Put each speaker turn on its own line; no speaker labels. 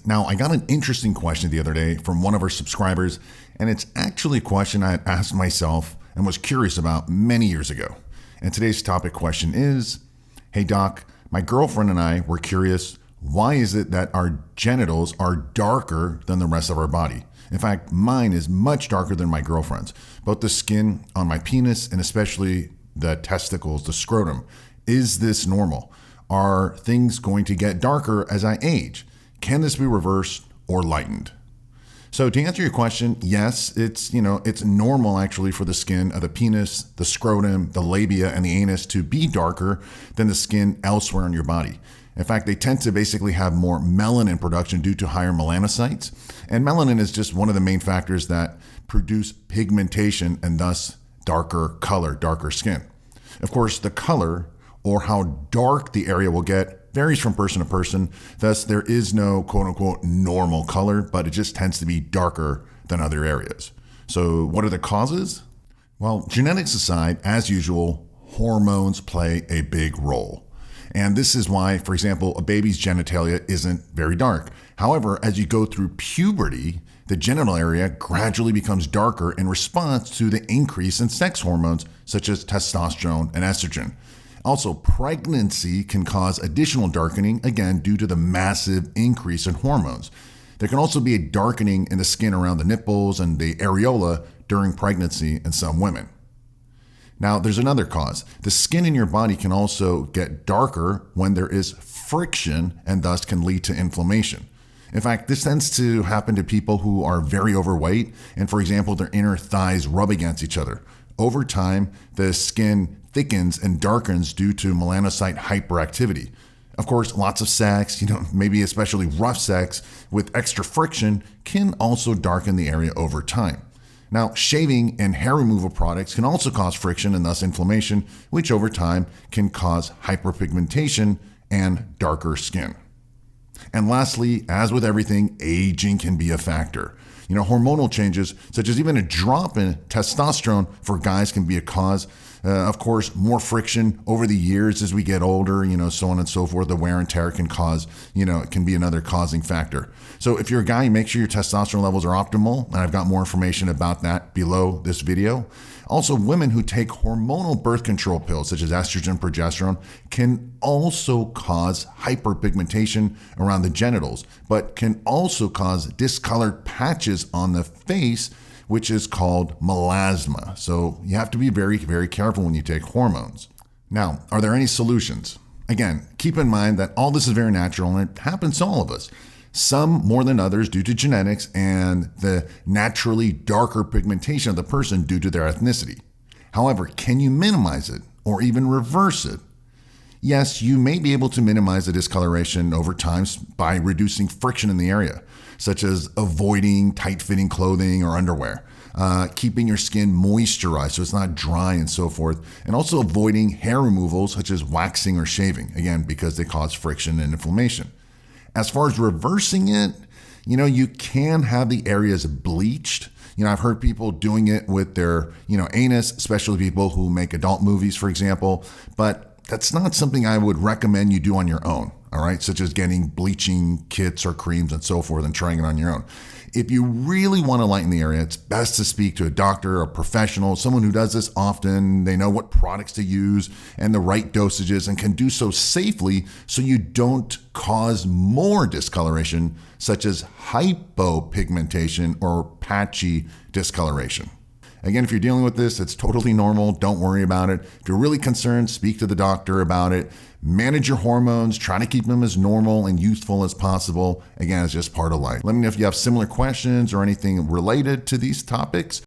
Now, I got an interesting question the other day from one of our subscribers, and it's actually a question I had asked myself and was curious about many years ago. And today's topic question is, hey doc, my girlfriend and I were curious, why is it that our genitals are darker than the rest of our body? In fact, mine is much darker than my girlfriend's. Both the skin on my penis and especially the testicles, the scrotum. Is this normal? Are things going to get darker as I age? Can this be reversed or lightened? So to answer your question, yes, it's normal actually for the skin of the penis, the scrotum, the labia, and the anus to be darker than the skin elsewhere on your body. In fact, they tend to basically have more melanin production due to higher melanocytes. And melanin is just one of the main factors that produce pigmentation and thus darker color, darker skin. Of course, the color or how dark the area will get varies from person to person. Thus, there is no quote unquote normal color, but it just tends to be darker than other areas. So what are the causes? Well, genetics aside, as usual, hormones play a big role. And this is why, for example, a baby's genitalia isn't very dark. However, as you go through puberty, the genital area gradually becomes darker in response to the increase in sex hormones such as testosterone and estrogen. Also, pregnancy can cause additional darkening, again, due to the massive increase in hormones. There can also be a darkening in the skin around the nipples and the areola during pregnancy in some women. Now, there's another cause. The skin in your body can also get darker when there is friction and thus can lead to inflammation. In fact, this tends to happen to people who are very overweight and, for example, their inner thighs rub against each other. Over time, the skin thickens and darkens due to melanocyte hyperactivity. Of course, lots of sex, maybe especially rough sex with extra friction can also darken the area over time. Now, shaving and hair removal products can also cause friction and thus inflammation, which over time can cause hyperpigmentation and darker skin. And lastly, as with everything, aging can be a factor. Hormonal changes, such as even a drop in testosterone for guys, can be a cause. Of course, more friction over the years as we get older, so on and so forth. The wear and tear can cause, it can be another causing factor. So if you're a guy, make sure your testosterone levels are optimal. And I've got more information about that below this video. Also, women who take hormonal birth control pills, such as estrogen, progesterone, can also cause hyperpigmentation around the genitals, but can also cause discolored patches on the face, which is called melasma. So you have to be very, very careful when you take hormones. Now, are there any solutions? Again, keep in mind that all this is very natural and it happens to all of us. Some more than others due to genetics and the naturally darker pigmentation of the person due to their ethnicity. However, can you minimize it or even reverse it? Yes, you may be able to minimize the discoloration over time by reducing friction in the area, such as avoiding tight-fitting clothing or underwear, keeping your skin moisturized so it's not dry and so forth, and also avoiding hair removals such as waxing or shaving, again, because they cause friction and inflammation. As far as reversing it, you can have the areas bleached. I've heard people doing it with their, anus, especially people who make adult movies, for example, but that's not something I would recommend you do on your own, all right? Such as getting bleaching kits or creams and so forth and trying it on your own. If you really want to lighten the area, it's best to speak to a doctor, a professional, someone who does this often. They know what products to use and the right dosages and can do so safely so you don't cause more discoloration, such as hypopigmentation or patchy discoloration. Again, if you're dealing with this, it's totally normal. Don't worry about it. If you're really concerned, speak to the doctor about it. Manage your hormones. Try to keep them as normal and youthful as possible. Again, it's just part of life. Let me know if you have similar questions or anything related to these topics.